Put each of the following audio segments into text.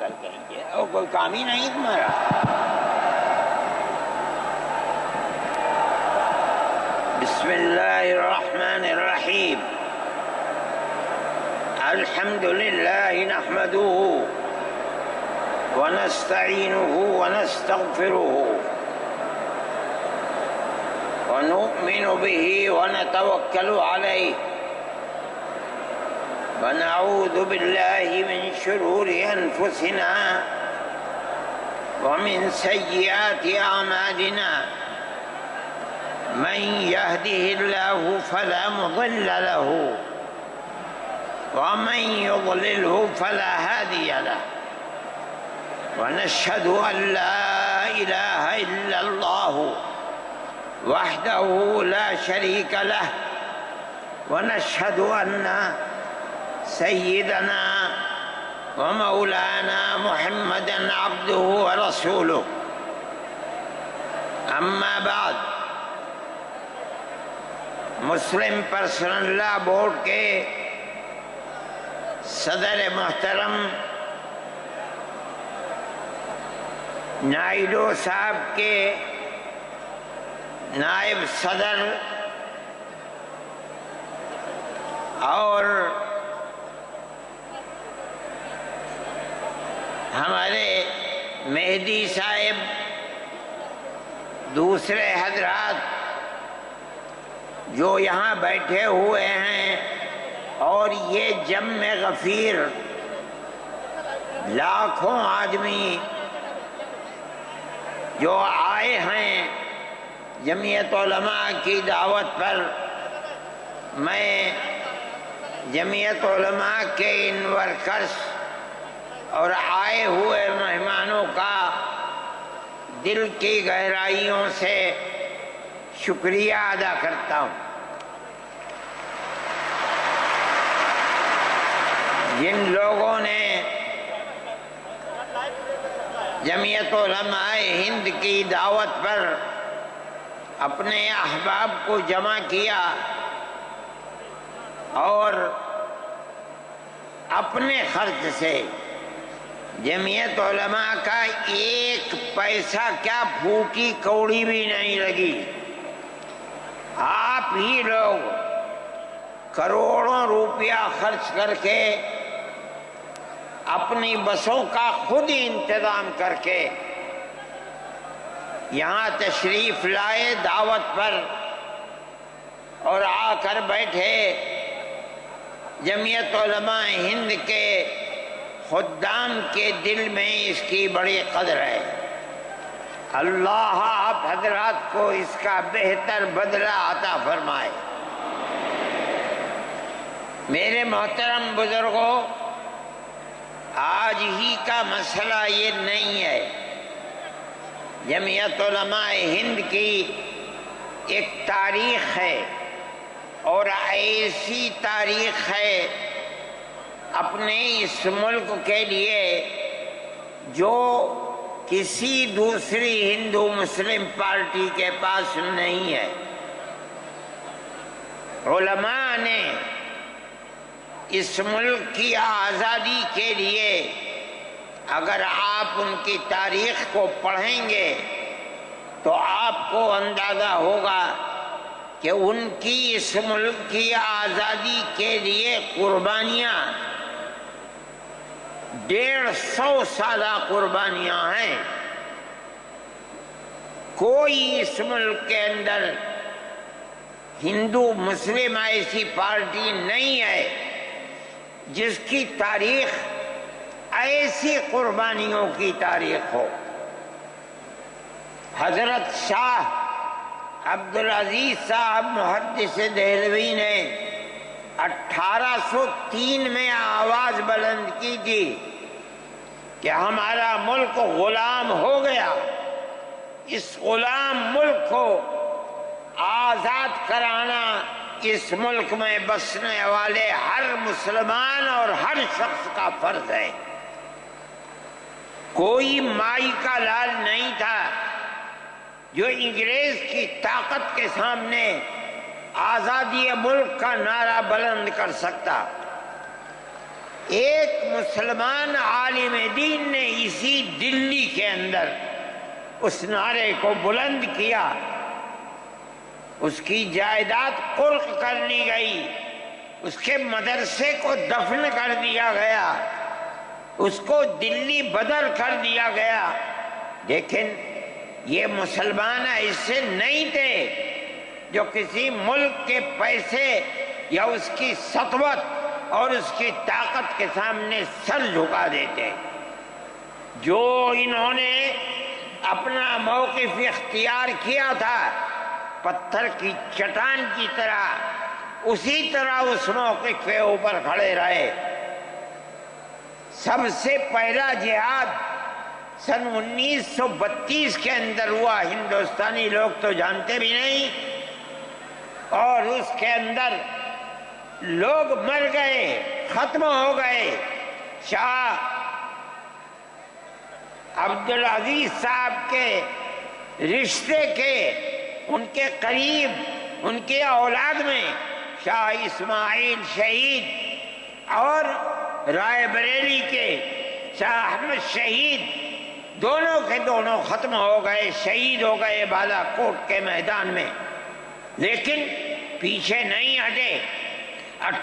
کر کہیں گے اور کوئی کام ہی نہیں تمہارا. بسم اللہ الرحمن الرحیم. الحمد للہ نحمده ونستعینه ونستغفره ونؤمن به ونتوکل علیہ ونعوذ باللہ من شرور انفسنا ومن سیئات اعمالنا من يهده الله فلا مضل له ومن يضلله فلا هادي له ونشهد أن لا إله إلا الله وحده لا شريك له ونشهد أن سيدنا ومولانا محمدا عبده ورسوله. أما بعد، مسلم پرسنل لا بورڈ کے صدر محترم نائیڈو صاحب کے نائب صدر اور ہمارے مہدی صاحب، دوسرے حضرات جو یہاں بیٹھے ہوئے ہیں، اور یہ جمع غفیر لاکھوں آدمی جو آئے ہیں جمعیت علماء کی دعوت پر. میں جمعیت علماء کے ان ورکرز اور آئے ہوئے مہمانوں کا دل کی گہرائیوں سے شکریہ ادا کرتا ہوں. جن لوگوں نے جمعیت علماء ہند کی دعوت پر اپنے احباب کو جمع کیا اور اپنے خرچ سے جمعیت علماء کا ایک پیسہ کیا پھوٹی کوڑی بھی نہیں لگی، آپ ہی لوگ کروڑوں روپیہ خرچ کر کے اپنی بسوں کا خود ہی انتظام کر کے یہاں تشریف لائے دعوت پر اور آ کر بیٹھے. جمعیت علماء ہند کے خدام کے دل میں اس کی بڑی قدر ہے. اللہ آپ حضرات کو اس کا بہتر بدلہ عطا فرمائے. میرے محترم بزرگوں، آج ہی کا مسئلہ یہ نہیں ہے. جمعیت علماء ہند کی ایک تاریخ ہے، اور ایسی تاریخ ہے اپنے اس ملک کے لیے جو کسی دوسری ہندو مسلم پارٹی کے پاس نہیں ہے. علماء نے اس ملک کی آزادی کے لیے اگر آپ ان کی تاریخ کو پڑھیں گے تو آپ کو اندازہ ہوگا کہ ان کی اس ملک کی آزادی کے لیے قربانیاں 150 سالہ قربانیاں ہیں. کوئی اس ملک کے اندر ہندو مسلم ایسی پارٹی نہیں ہے جس کی تاریخ ایسی قربانیوں کی تاریخ ہو. حضرت شاہ عبدالعزیز صاحب محدث دہلوی نے 1803 میں آواز بلند کی تھی کہ ہمارا ملک غلام ہو گیا، اس غلام ملک کو آزاد کرانا اس ملک میں بسنے والے ہر مسلمان اور ہر شخص کا فرض ہے. کوئی مائی کا لال نہیں تھا جو انگریز کی طاقت کے سامنے آزادی ملک کا نعرہ بلند کر سکتا. ایک مسلمان عالم دین نے اسی دلی کے اندر اس نعرے کو بلند کیا، اس کی جائیداد قلق کر لی گئی، اس کے مدرسے کو دفن کر دیا گیا، اس کو دلی بدر کر دیا گیا، لیکن یہ مسلمان ایسے نہیں تھے جو کسی ملک کے پیسے یا اس کی سطوت اور اس کی طاقت کے سامنے سر جھکا دیتے۔ جو انہوں نے اپنا موقف اختیار کیا تھا پتھر کی چٹان کی طرح، اسی طرح اس موقف کے اوپر کھڑے رہے۔ سب سے پہلا جہاد سن 1932 کے اندر ہوا، ہندوستانی لوگ تو جانتے بھی نہیں، اور اس کے اندر لوگ مر گئے، ختم ہو گئے۔ شاہ عبدالعزیز صاحب کے رشتے کے، ان کے قریب، ان کے اولاد میں شاہ اسماعیل شہید اور رائے بریلی کے شاہ احمد شہید، دونوں کے دونوں ختم ہو گئے، شہید ہو گئے بالا کوٹ کے میدان میں۔ لیکن پیچھے نہیں ہٹے۔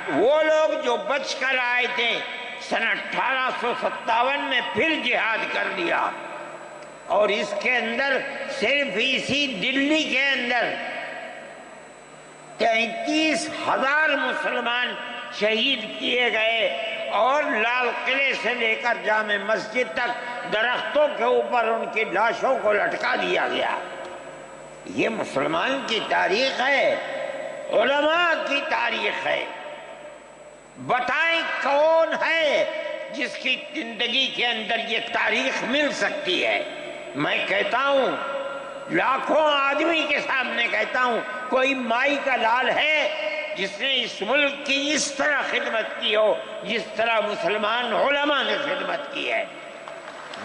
وہ لوگ جو بچ کر آئے تھے سن 1857 میں پھر جہاد کر دیا، اور اس کے اندر صرف اسی دلی کے اندر 33,000 مسلمان شہید کیے گئے، اور لال قلعے سے لے کر جامع مسجد تک درختوں کے اوپر ان کی لاشوں کو لٹکا دیا گیا۔ یہ مسلمان کی تاریخ ہے، علماء کی تاریخ ہے۔ بتائیں کون ہے جس کی زندگی کے اندر یہ تاریخ مل سکتی ہے؟ میں کہتا ہوں، لاکھوں آدمی کے سامنے کہتا ہوں، کوئی مائی کا لال ہے جس نے اس ملک کی اس طرح خدمت کی ہو جس طرح مسلمان علماء نے خدمت کی ہے؟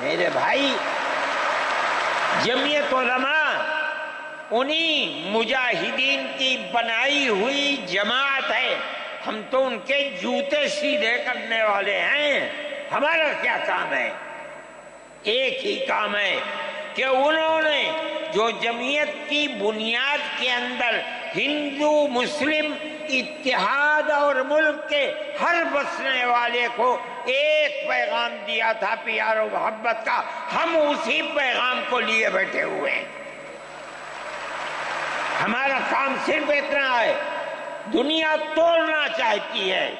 میرے بھائی، جمعیت علماء انہی مجاہدین کی بنائی ہوئی جماعت ہے۔ ہم تو ان کے جوتے سیدھے کرنے والے ہیں۔ ہمارا کیا کام ہے؟ ایک ہی کام ہے کہ انہوں نے جو جمعیت کی بنیاد کے اندر ہندو مسلم اتحاد اور ملک کے ہر بسنے والے کو ایک پیغام دیا تھا پیار و محبت کا، ہم اسی پیغام کو لیے بیٹھے ہوئے ہیں۔ ہمارا کام صرف اتنا ہے۔ دنیا توڑنا چاہتی ہے،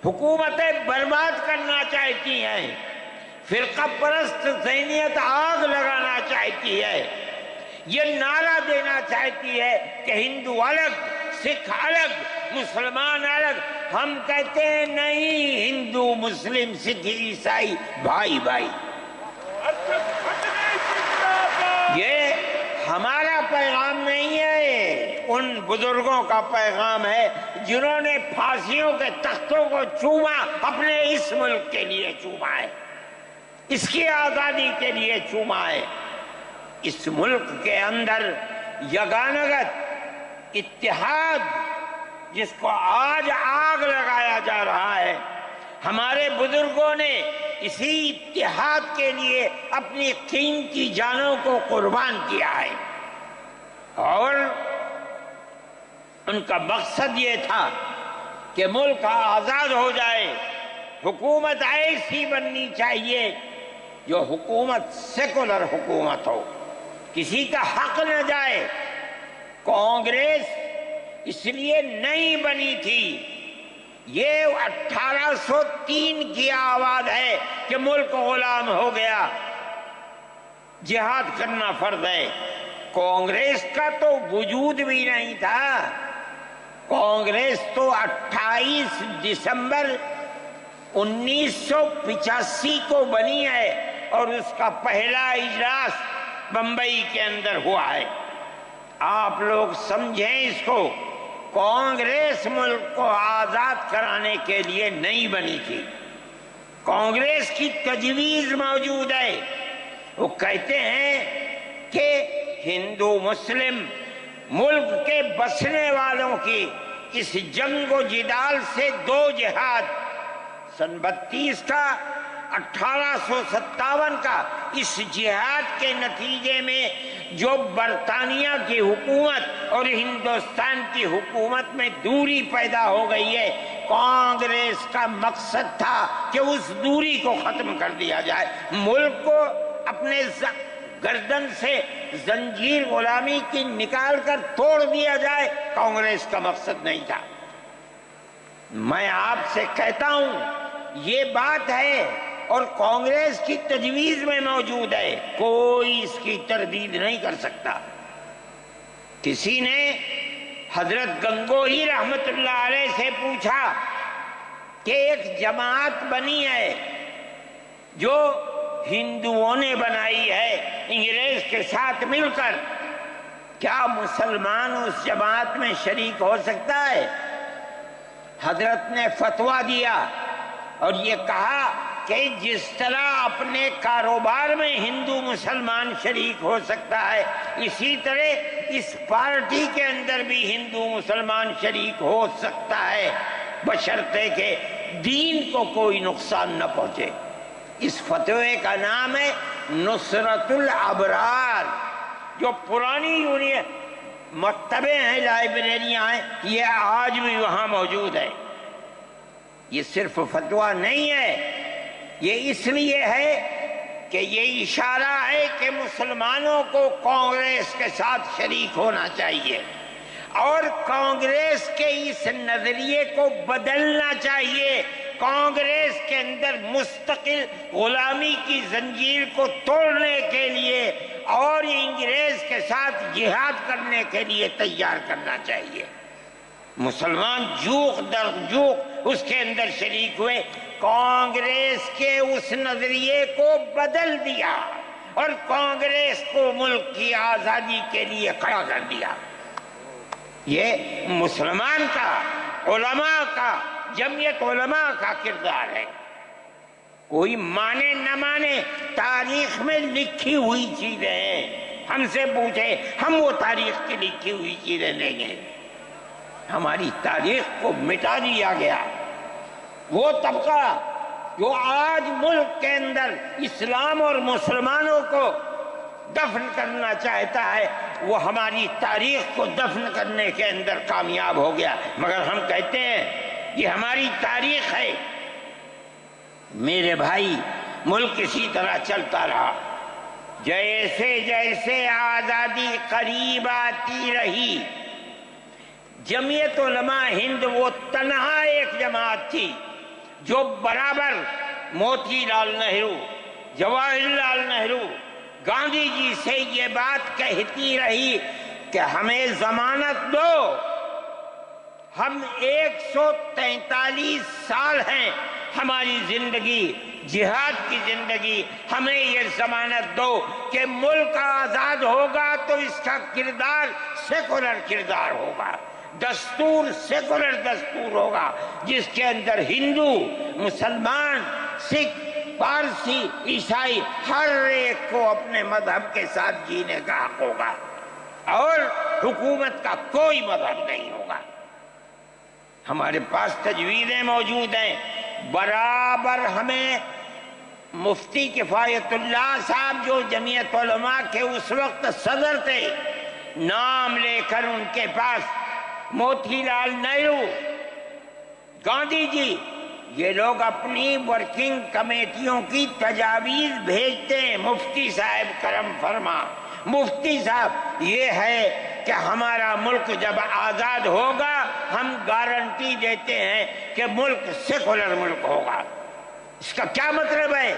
حکومتیں برباد کرنا چاہتی ہیں، فرقہ پرست ذہنیت آگ لگانا چاہتی ہے، یہ نعرہ دینا چاہتی ہے کہ ہندو الگ، سکھ الگ، مسلمان الگ۔ ہم کہتے ہیں نہیں، ہندو مسلم سکھ عیسائی بھائی بھائی۔ یہ ہمارا پیغام نہیں ہے، ان بزرگوں کا پیغام ہے جنہوں نے پھانسیوں کے تختوں کو چوما، اپنے اس ملک کے لیے چوما ہے، اس کی آزادی کے لیے چوما ہے۔ اس ملک کے اندر یگانگت اتحاد جس کو آج آگ لگایا جا رہا ہے، ہمارے بزرگوں نے اسی اتحاد کے لیے اپنی قیمتی جانوں کو قربان کیا ہے، اور ان کا مقصد یہ تھا کہ ملک آزاد ہو جائے۔ حکومت ایسی بننی چاہیے جو حکومت سیکولر حکومت ہو، کسی کا حق نہ جائے۔ کانگریس اس لیے نہیں بنی تھی، یہ 1803 کی آواز ہے کہ ملک غلام ہو گیا، جہاد کرنا فرض ہے۔ کانگریس کا تو وجود بھی نہیں تھا۔ کانگریس تو 28 دسمبر 1985 کو بنی ہے، اور اس کا پہلا اجلاس بمبئی کے اندر ہوا ہے۔ آپ لوگ سمجھیں اس کو، کانگریس ملک کو آزاد کرانے کے لیے نہیں بنی تھی۔ کانگریس کی تجویز موجود ہے، وہ کہتے ہیں کہ ہندو مسلم ملک کے بسنے والوں کی اس جنگ و جدال سے دو جہاد سن 32 کا 1857 کا اس جہاد کے نتیجے میں جو برطانیہ کی حکومت اور ہندوستان کی حکومت میں دوری پیدا ہو گئی ہے، کانگریس کا مقصد تھا کہ اس دوری کو ختم کر دیا جائے، ملک کو اپنے گردن سے زنجیر غلامی کی نکال کر توڑ دیا جائے، کانگریس کا مقصد نہیں تھا۔ میں آپ سے کہتا ہوں یہ بات ہے اور کانگریس کی تجویز میں موجود ہے، کوئی اس کی تردید نہیں کر سکتا۔ کسی نے حضرت گنگوہی رحمت اللہ علیہ سے پوچھا کہ ایک جماعت بنی ہے جو ہندوؤں نے بنائی ہے انگریز کے ساتھ مل کر، کیا مسلمان اس جماعت میں شریک ہو سکتا ہے؟ حضرت نے فتویٰ دیا اور یہ کہا کہ جس طرح اپنے کاروبار میں ہندو مسلمان شریک ہو سکتا ہے، اسی طرح اس پارٹی کے اندر بھی ہندو مسلمان شریک ہو سکتا ہے، بشرطے کہ دین کو کوئی نقصان نہ پہنچے۔ اس فتوے کا نام ہے نصرت الابرار، جو پرانی یونین مکتبیں ہیں، لائبریریاں ہیں، یہ آج بھی وہاں موجود ہے۔ یہ صرف فتویٰ نہیں ہے، یہ اس لیے ہے کہ یہ اشارہ ہے کہ مسلمانوں کو کانگریس کے ساتھ شریک ہونا چاہیے اور کانگریس کے اس نظریے کو بدلنا چاہیے۔ کانگریس کے اندر مستقل غلامی کی زنجیر کو توڑنے کے لیے اور انگریز کے ساتھ جہاد کرنے کے لیے تیار کرنا چاہیے۔ مسلمان جوق در جوق اس کے اندر شریک ہوئے، کانگریس کے اس نظریے کو بدل دیا اور کانگریس کو ملک کی آزادی کے لیے کھڑا کر دیا۔ یہ مسلمان کا، علماء کا، جمعیت علماء کا کردار ہے۔ کوئی مانے نہ مانے، تاریخ میں لکھی ہوئی چیزیں ہیں، ہم سے پوچھے ہم وہ تاریخ کی لکھی ہوئی چیزیں دیں گے۔ ہماری تاریخ کو مٹا دیا گیا۔ وہ طبقہ جو آج ملک کے اندر اسلام اور مسلمانوں کو دفن کرنا چاہتا ہے، وہ ہماری تاریخ کو دفن کرنے کے اندر کامیاب ہو گیا، مگر ہم کہتے ہیں یہ ہماری تاریخ ہے۔ میرے بھائی، ملک اسی طرح چلتا رہا، جیسے جیسے آزادی قریب آتی رہی، جمعیت علماء ہند وہ تنہا ایک جماعت تھی جو برابر موتی لال نہرو، جواہر لال نہرو، گاندھی جی سے یہ بات کہتی رہی کہ ہمیں ضمانت دو، ہم 143 سال ہیں ہماری زندگی، جہاد کی زندگی، ہمیں یہ ضمانت دو کہ ملک آزاد ہوگا تو اس کا کردار سیکولر کردار ہوگا، دستور سیکولر دستور ہوگا، جس کے اندر ہندو، مسلمان، سکھ، پارسی، عیسائی ہر ایک کو اپنے مذہب کے ساتھ جینے کا حق ہوگا اور حکومت کا کوئی مذہب نہیں ہوگا۔ ہمارے پاس تجویزیں موجود ہیں، برابر ہمیں مفتی کفایت اللہ صاحب جو جمعیت علماء کے اس وقت صدر تھے، نام لے کر ان کے پاس موتی لال نہرو، گاندھی جی، یہ لوگ اپنی ورکنگ کمیٹیوں کی تجاویز بھیجتے ہیں، مفتی صاحب کرم فرما، مفتی صاحب یہ ہے کہ ہمارا ملک جب آزاد ہوگا ہم گارنٹی دیتے ہیں کہ ملک سیکولر ملک ہوگا۔ اس کا کیا مطلب ہے؟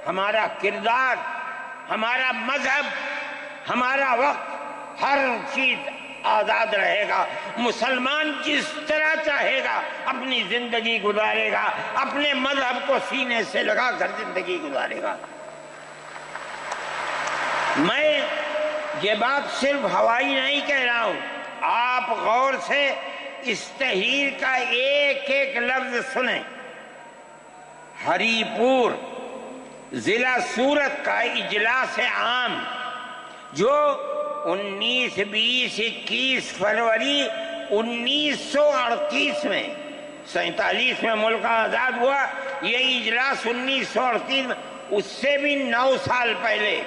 ہمارا کردار، ہمارا مذہب، ہمارا وقت، ہر چیز آزاد رہے گا، مسلمان جس طرح چاہے گا اپنی زندگی گزارے گا، اپنے مذہب کو سینے سے لگا کر زندگی گزارے گا۔ میں یہ بات صرف ہوائی نہیں کہہ رہا ہوں، آپ غور سے اس تحریر کا ایک ایک لفظ سنیں۔ ہری پور ضلع سورت کا اجلاس عام جو 19، 20، 21 فروری 1938 میں 47 میں ملک آزاد ہوا، یہ اجلاس 1938 میں، اس سے بھی 9 سال پہلے،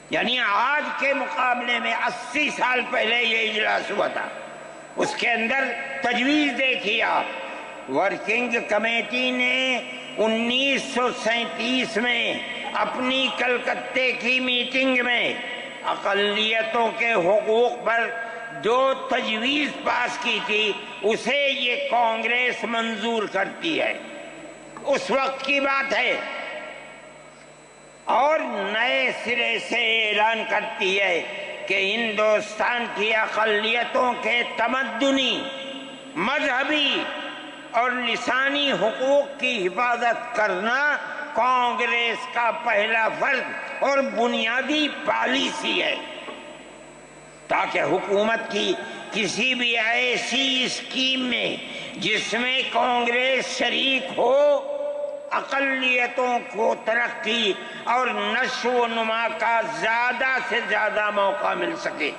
یعنی آج کے مقابلے میں 80 سال پہلے یہ اجلاس ہوا تھا۔ اس کے اندر تجویز دیکھیے آپ، ورکنگ کمیٹی نے 1937 میں اپنی کلکتے کی میٹنگ میں اقلیتوں کے حقوق پر جو تجویز پاس کی تھی اسے یہ کانگریس منظور کرتی ہے، اس وقت کی بات ہے، اور نئے سرے سے اعلان کرتی ہے کہ ہندوستان کی اقلیتوں کے تمدنی، مذہبی اور لسانی حقوق کی حفاظت کرنا کانگریس کا پہلا فرض اور بنیادی پالیسی ہے، تاکہ حکومت کی کسی بھی ایسی اسکیم میں جس میں کانگریس شریک ہو، اقلیتوں کو ترقی اور نشو و نما کا زیادہ سے زیادہ موقع مل سکے۔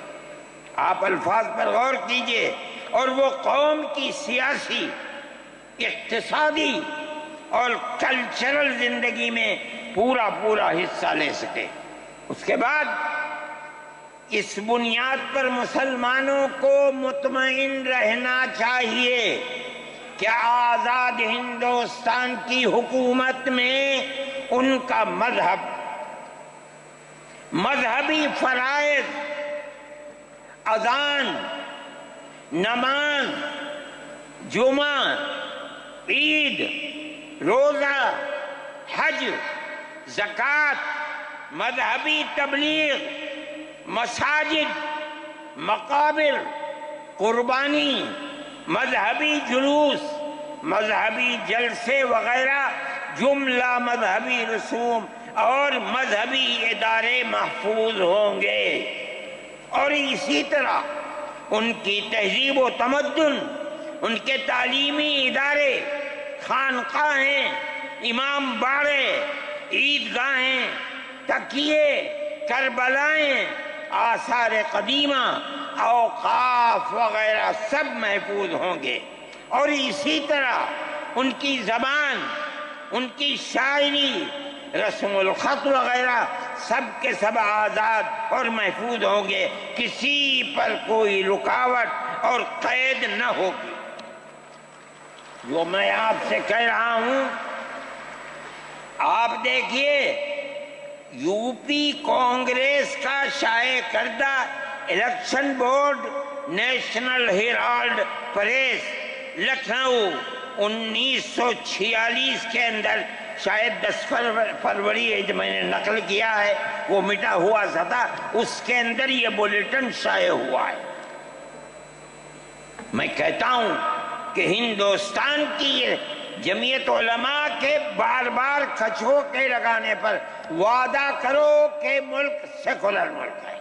آپ الفاظ پر غور کیجئے، اور وہ قوم کی سیاسی، اقتصادی اور کلچرل زندگی میں پورا حصہ لے سکے۔ اس کے بعد اس بنیاد پر مسلمانوں کو مطمئن رہنا چاہیے کہ آزاد ہندوستان کی حکومت میں ان کا مذہب، مذہبی فرائض، اذان، نماز، جمعہ، عید، روزہ، حج، زکوٰۃ، مذہبی تبلیغ، مساجد، مقابر، قربانی، مذہبی جلوس، مذہبی جلسے وغیرہ جملہ مذہبی رسوم اور مذہبی ادارے محفوظ ہوں گے، اور اسی طرح ان کی تہذیب و تمدن، ان کے تعلیمی ادارے، خانقاہیں، امام باڑے، عیدگاہیں، تکیے، کربلائیں، آثار قدیمہ، اوقاف وغیرہ سب محفوظ ہوں گے، اور اسی طرح ان کی زبان، ان کی شاعری، رسم الخط وغیرہ سب کے سب آزاد اور محفوظ ہوں گے، کسی پر کوئی رکاوٹ اور قید نہ ہوگی۔ جو میں آپ سے کہہ رہا ہوں، آپ دیکھیے، یو پی کانگریس کا شائع کردہ election board, National Herald press, Lucknow, 1946 کے اندر، شاید 10 فروری ہے جو میں نے نقل کیا ہے، وہ مٹا ہوا تھا، اس کے اندر یہ بلیٹن شائع ہوا ہے۔ میں کہتا ہوں کہ ہندوستان کی جمعیت علماء کے بار بار کھچوکے لگانے پر وعدہ کرو کہ ملک سیکولر ملک ہے،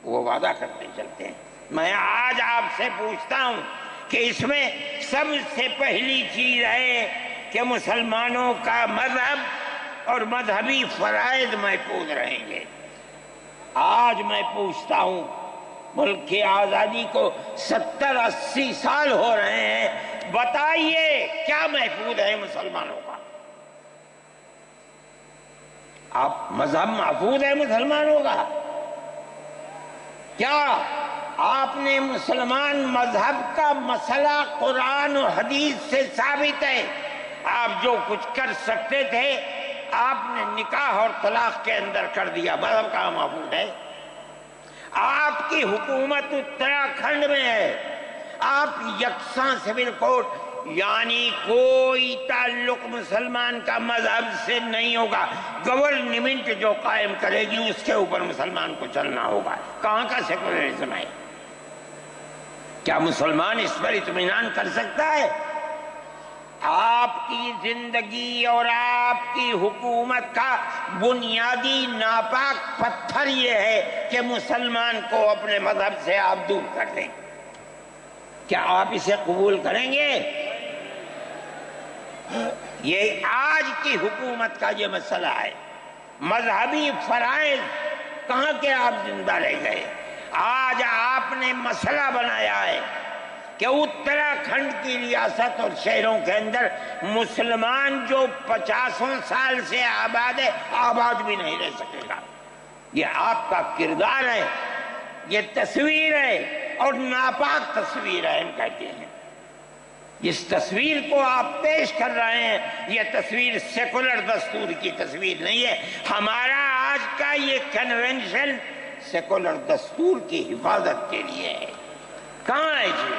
وہ وعدہ کرتے چلتے ہیں۔ میں آج آپ سے پوچھتا ہوں کہ اس میں سب سے پہلی چیز ہے کہ مسلمانوں کا مذہب اور مذہبی فرائض محفوظ رہیں گے۔ آج میں پوچھتا ہوں، ملک کی آزادی کو 70-80 سال ہو رہے ہیں، بتائیے کیا محفوظ ہے مسلمانوں کا؟ آپ مذہب محفوظ ہے مسلمانوں کا؟ کیا آپ نے مسلمان مذہب کا مسئلہ قرآن و حدیث سے ثابت ہے؟ آپ جو کچھ کر سکتے تھے آپ نے نکاح اور طلاق کے اندر کر دیا، مذہب کہاں محفوظ ہے؟ آپ کی حکومت اتراکھنڈ میں ہے، آپ یکساں سول کوڈ، یعنی کوئی تعلق مسلمان کا مذہب سے نہیں ہوگا، گورنمنٹ جو قائم کرے گی اس کے اوپر مسلمان کو چلنا ہوگا۔ کہاں کا سیکولرزم ہے؟ کیا مسلمان اس پر اطمینان کر سکتا ہے؟ آپ کی زندگی اور آپ کی حکومت کا بنیادی ناپاک پتھر یہ ہے کہ مسلمان کو اپنے مذہب سے آپ دور کر دیں۔ کیا آپ اسے قبول کریں گے؟ یہ آج کی حکومت کا یہ مسئلہ ہے۔ مذہبی فرائض کہاں کے آپ زندہ رہ گئے؟ آج آپ نے مسئلہ بنایا ہے کہ اتراکھنڈ کی ریاست اور شہروں کے اندر مسلمان جو 50 سال سے آباد ہے، آباد بھی نہیں رہ سکے گا۔ یہ آپ کا کردار ہے، یہ تصویر ہے اور ناپاک تصویر ہے۔ ہم کہتے ہیں جس تصویر کو آپ پیش کر رہے ہیں یہ تصویر سیکولر دستور کی تصویر نہیں ہے۔ ہمارا آج کا یہ کنونشن سیکولر دستور کی حفاظت کے لیے ہے۔ کہاں ہے جی؟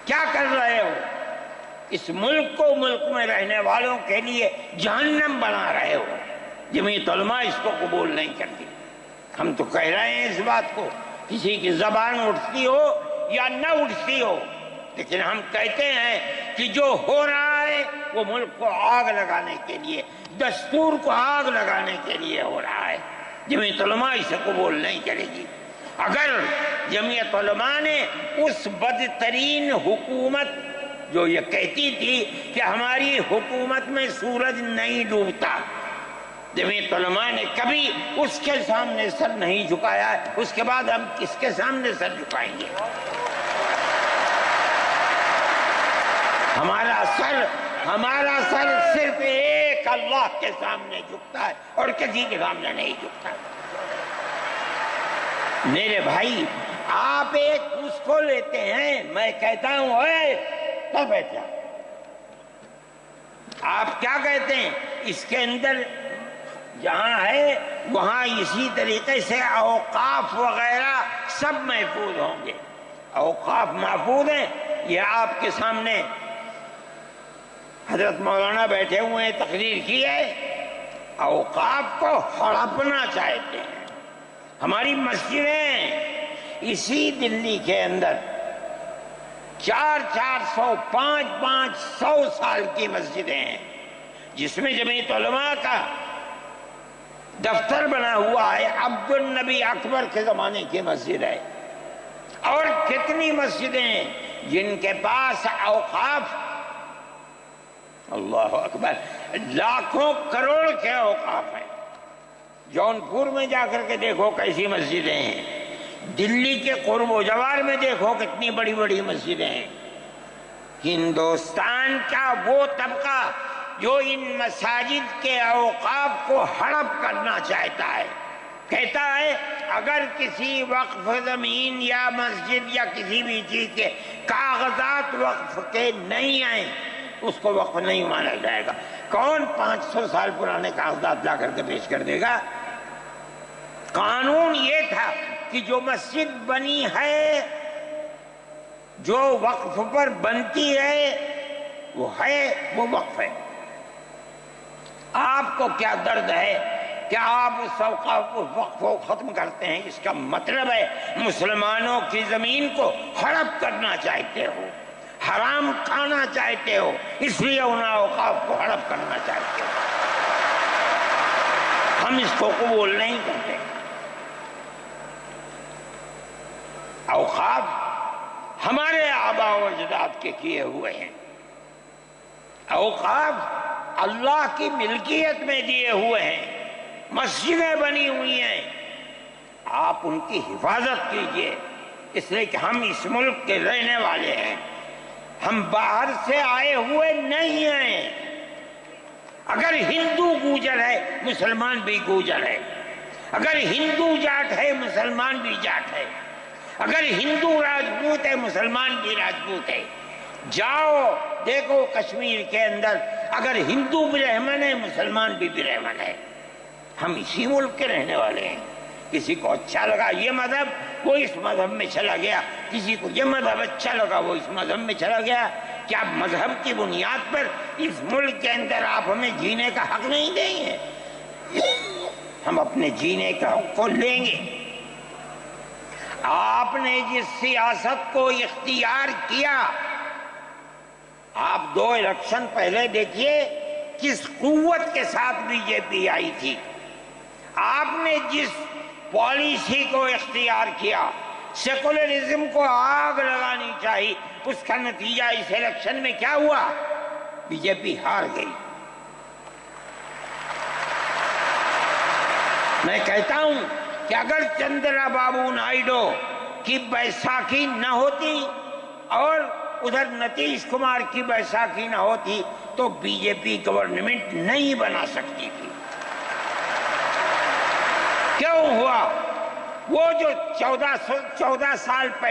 کیا کر رہے ہو؟ اس ملک کو، ملک میں رہنے والوں کے لیے جہنم بنا رہے ہو۔ جمعیت علماء اس کو قبول نہیں کرتی۔ ہم تو کہہ رہے ہیں اس بات کو، کسی کی زبان اٹھتی ہو یا نہ اٹھتی ہو، لیکن ہم کہتے ہیں کہ جو ہو رہا ہے وہ ملک کو آگ لگانے کے لیے، دستور کو آگ لگانے کے لیے ہو رہا ہے۔ جمعیت علماء اسے قبول نہیں کرے گی۔ اگر جمعیت علماء نے اس بدترین حکومت جو یہ کہتی تھی کہ ہماری حکومت میں سورج نہیں ڈوبتا، جمعیت علماء نے کبھی اس کے سامنے سر نہیں جھکایا ہے، اس کے بعد ہم کس کے سامنے سر جھکائیں گے؟ ہمارا سر صرف ایک اللہ کے سامنے جھکتا ہے اور کسی کے سامنے نہیں جھکتا۔ میرے بھائی، آپ ایک اس کو لیتے ہیں، میں کہتا ہوں اے تو بیٹھا، آپ کیا کہتے ہیں؟ اس کے اندر جہاں ہے وہاں اسی طریقے سے اوقاف وغیرہ سب محفوظ ہوں گے۔ اوقاف محفوظ ہیں، یہ آپ کے سامنے حضرت مولانا بیٹھے ہوئے ہیں، تقریر کی ہے۔ اوقاف کو ہڑپنا چاہتے ہیں۔ ہماری مسجدیں اسی دلی کے اندر 400 500 سال کی مسجدیں ہیں، جس میں جمعیت علماء کا دفتر بنا ہوا ہے، عبد النبی اکبر کے زمانے کی مسجد ہے۔ اور کتنی مسجدیں ہیں جن کے پاس اوقاف، اللہ اکبر، لاکھوں کروڑ کے اوقاف ہیں۔ جونپور میں جا کر کے دیکھو کیسی مسجدیں ہیں، دلی کے قرب و جوار میں دیکھو کتنی بڑی بڑی مسجدیں ہیں۔ ہندوستان کا وہ طبقہ جو ان مساجد کے اوقاف کو ہڑپ کرنا چاہتا ہے، کہتا ہے اگر کسی وقف زمین یا مسجد یا کسی بھی چیز کے کاغذات وقف کے نہیں آئیں اس کو وقف نہیں مانا جائے گا۔ کون 500 سال پرانے کاغذات لا کر کے پیش کر دے گا؟ قانون یہ تھا کہ جو مسجد بنی ہے، جو وقف پر بنتی ہے، وہ وقف ہے۔ آپ کو کیا درد ہے کہ آپ اس وقف کو ختم کرتے ہیں؟ اس کا مطلب ہے مسلمانوں کی زمین کو ہڑپ کرنا چاہتے ہو، حرام کھانا چاہتے ہو، اس لیے ان اوقاف کو ہڑپ کرنا چاہتے ہو۔ ہم اس کو قبول نہیں کرتے۔ اوقاف ہمارے آباء و اجداد کے کیے ہوئے ہیں، اوقاف اللہ کی ملکیت میں دیے ہوئے ہیں، مسجدیں بنی ہوئی ہیں، آپ ان کی حفاظت کیجئے، اس لیے کہ ہم اس ملک کے رہنے والے ہیں، ہم باہر سے آئے ہوئے نہیں ہیں۔ اگر ہندو گوجر ہے مسلمان بھی گوجر ہے، اگر ہندو جاٹ ہے مسلمان بھی جاٹ ہے، اگر ہندو راجپوت ہے مسلمان بھی راجپوت ہے۔ جاؤ دیکھو کشمیر کے اندر، اگر ہندو برہمن ہے مسلمان بھی برہمن ہے۔ ہم اسی ملک کے رہنے والے ہیں۔ کسی کو اچھا لگا یہ مذہب وہ اس مذہب میں چلا گیا، کسی کو یہ مذہب اچھا لگا وہ اس مذہب میں چلا گیا۔ کیا مذہب کی بنیاد پر اس ملک کے اندر آپ ہمیں جینے کا حق نہیں دیں گے؟ ہم اپنے جینے کا حق کو لیں گے۔ آپ نے جس سیاست کو اختیار کیا، آپ 2 الیکشن پہلے دیکھیے کس قوت کے ساتھ بی جے پی آئی تھی۔ آپ نے جس پالیسی کو اختیار کیا، سیکولرزم کو آگ لگانی چاہیے، اس کا نتیجہ اس الیکشن میں کیا ہوا؟ بی جے پی ہار گئی۔ میں کہتا ہوں کہ اگر چندرا بابو نائیڈو کی بیساکھی نہ ہوتی اور ادھر نتیش کمار کی بیساکھی نہ ہوتی تو بی جے پی گورنمنٹ نہیں بنا سکتی تھی۔ کیوں ہوا؟ وہ جو 14 سال پہلے